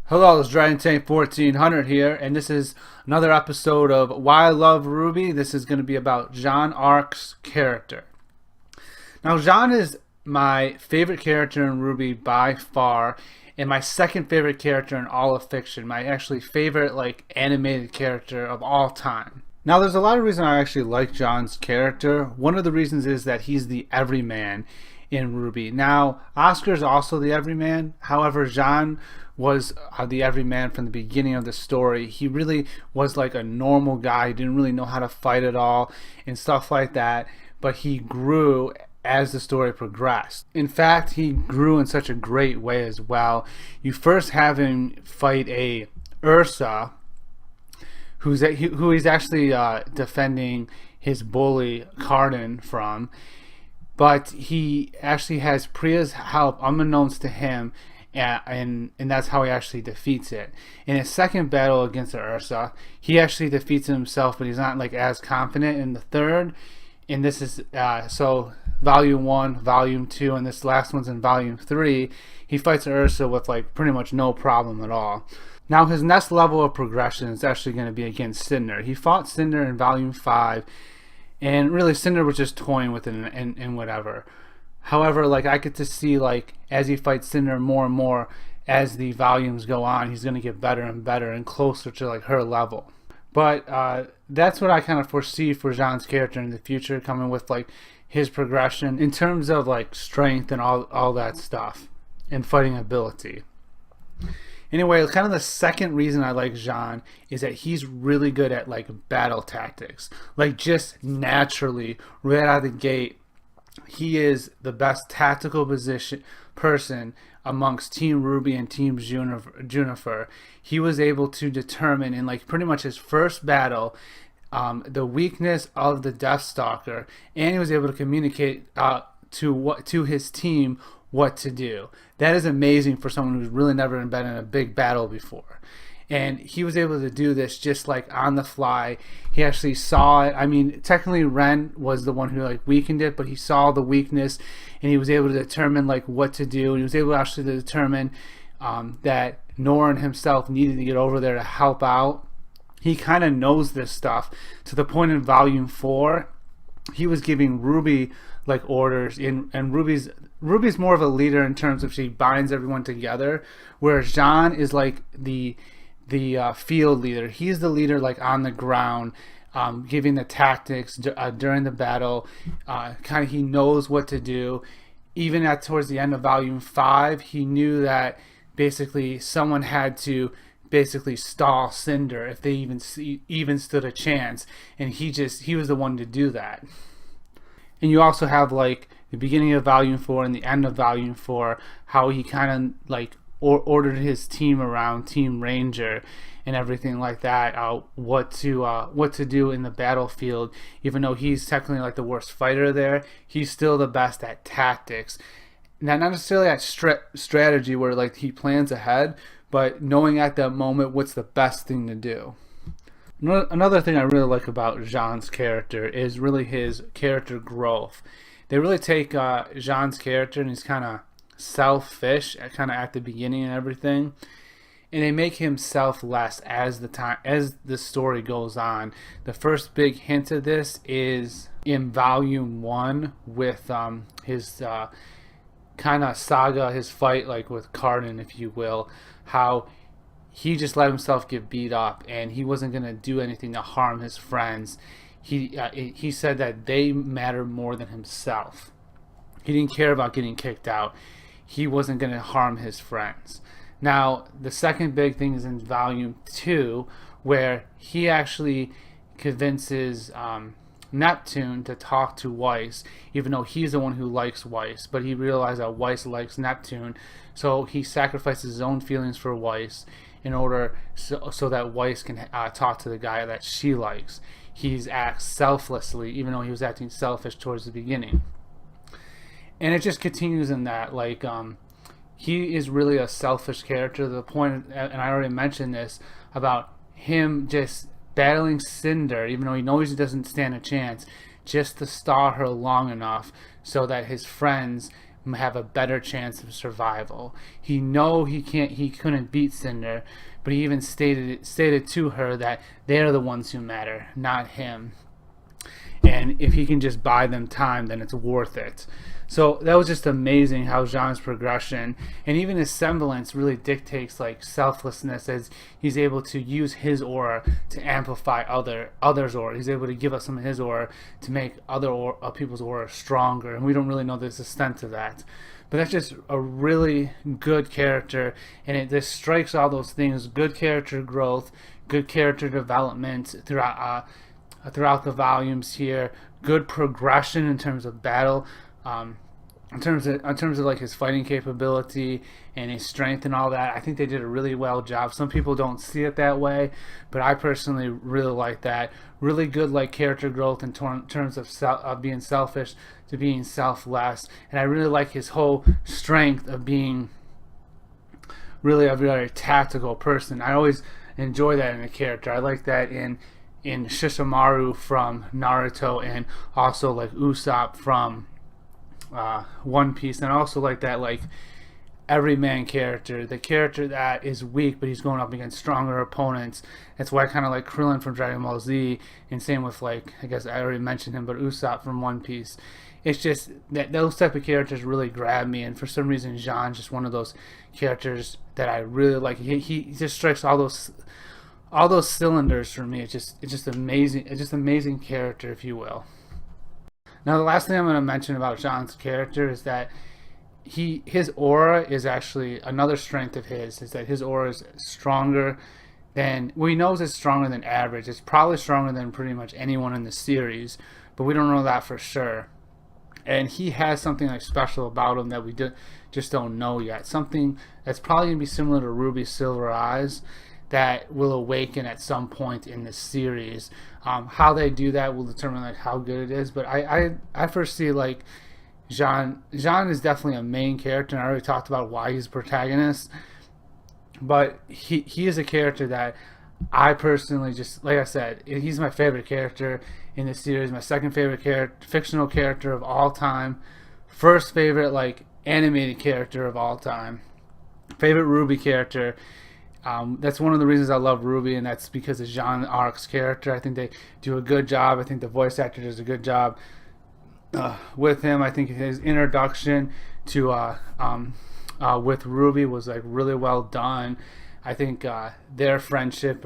Hello, it's Dragon Tank 1400 here, and this is another episode of Why I Love RWBY. This is going to be about Jaune Arc's character. Now, Jaune is my favorite character in RWBY by far, and my second favorite character in all of fiction. My actually favorite animated character of all time. Now, there's a lot of reasons I actually like Jaune's character. One of the reasons is that he's the everyman in RWBY. Now, Oscar's also the everyman. However, Jaune was the everyman from the beginning of the story. He really was like a normal guy. He didn't really know how to fight at all and stuff like that. But he grew as the story progressed. In fact, he grew in such a great way as well. You first have him fight a Ursa, who he's actually defending his bully Cardin from. But he actually has Priya's help unbeknownst to him, and that's how he actually defeats it. In his second battle against the Ursa, he actually defeats it himself, but he's not as confident in the third. And this is so volume 1, volume 2, and this last one's in volume 3. He fights Ursa with pretty much no problem at all. Now his next level of progression is actually going to be against Cinder. He fought Cinder in volume 5. And really, Cinder was just toying with it and whatever. However, I get to see, as he fights Cinder more and more as the volumes go on, he's going to get better and better and closer to, her level. But that's what I kind of foresee for Jaune's character in the future, coming with, his progression in terms of, strength and all that stuff and fighting ability. Anyway, kind of the second reason I like Jaune is that he's really good at battle tactics. Just naturally, right out of the gate, he is the best tactical person amongst Team RWBY and Team Junifer. He was able to determine in pretty much his first battle the weakness of the Deathstalker, and he was able to communicate to his team what to do. That is amazing for someone who's really never been in a big battle before. And he was able to do this just on the fly. He actually saw it. I mean, technically Ren was the one who weakened it, but he saw the weakness and he was able to determine what to do. And he was able actually to determine that Norrin himself needed to get over there to help out. He kind of knows this stuff to the point in volume 4 he was giving RWBY orders and RWBY's more of a leader in terms of she binds everyone together, whereas Jaune is the field leader. He's the leader on the ground, giving the tactics during the battle. He knows what to do. Even towards the end of volume 5, he knew that basically someone had to stall Cinder if they even stood a chance, and he was the one to do that. And you also have the beginning of volume 4 and the end of volume 4, how he kind of ordered his team around Team Ranger and everything like that, what to do in the battlefield. Even though he's technically the worst fighter there, he's still the best at tactics. Not necessarily at strategy where he plans ahead, but knowing at that moment what's the best thing to do. Another thing I really like about Jaune's character is really his character growth. They really take Jaune's character, and he's kind of selfish at the beginning and everything, and they make him selfless as the story goes on. The first big hint of this is in volume 1 with his kind of saga, his fight with Cardin, if you will, how he just let himself get beat up and he wasn't going to do anything to harm his friends. He said that they mattered more than himself. He didn't care about getting kicked out. He wasn't going to harm his friends. Now, the second big thing is in volume 2, where he actually convinces Neptune to talk to Weiss, even though he's the one who likes Weiss, but he realized that Weiss likes Neptune, so he sacrifices his own feelings for Weiss in order so that Weiss can talk to the guy that she likes. He acts selflessly, even though he was acting selfish towards the beginning. And it just continues in that, he is really a selfish character to the point, and I already mentioned this, about him just battling Cinder, even though he knows he doesn't stand a chance, just to stall her long enough so that his friends have a better chance of survival. He couldn't beat Cinder, but he even stated to her that they're the ones who matter, not him. And if he can just buy them time, then it's worth it. So that was just amazing how Jaune's progression and even his semblance really dictates like selflessness, as he's able to use his aura to amplify others' aura. He's able to give us some of his aura to make other people's aura stronger, and we don't really know the extent of that. But that's just a really good character, and it just strikes all those things: good character growth, good character development throughout the volumes here, good progression in terms of battle. In terms of like his fighting capability and his strength and all that, I think they did a really well job. Some people don't see it that way, but I personally really like that. Really good like character growth in terms of being selfish to being selfless, and I really like his whole strength of being really a very tactical person. I always enjoy that in a character. I like that in Shishimaru from Naruto, and also like Usopp from One Piece, and also like that like everyman character, the character that is weak but he's going up against stronger opponents. That's why I kind of like Krillin from Dragon Ball Z, and same with like, I guess I already mentioned him, but Usopp from One Piece. It's just that those type of characters really grab me, and for some reason Jaune's just one of those characters that I really like. He just strikes all those cylinders for me. It's just amazing. It's just amazing character, if you will. Now, the last thing I'm going to mention about Jaune's character is that his aura is actually another strength of his. Is that his aura is stronger than, well, he knows it's stronger than average. It's probably stronger than pretty much anyone in the series, but we don't know that for sure. And he has something like special about him that we just don't know yet. Something that's probably going to be similar to Ruby's Silver Eyes, that will awaken at some point in the series. How they do that will determine like how good it is. But I first see like Jaune is definitely a main character, and I already talked about why he's a protagonist. But he is a character that I personally, just like I said, he's my favorite character in the series. My second favorite fictional character of all time. First favorite like animated character of all time. Favorite RWBY character. That's one of the reasons I love RWBY, and that's because of Jaune Arc's character. I think they do a good job. I think the voice actor does a good job with him. I think his introduction to with RWBY was like really well done. I think their friendship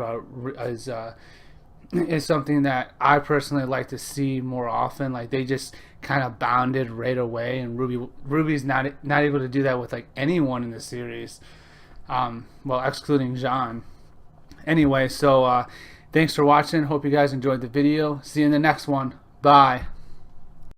is something that I personally like to see more often. Like they just kind of bonded right away, and RWBY's not able to do that with like anyone in the series. Well, excluding Jaune. Anyway, so thanks for watching. Hope you guys enjoyed the video. See you in the next one. Bye.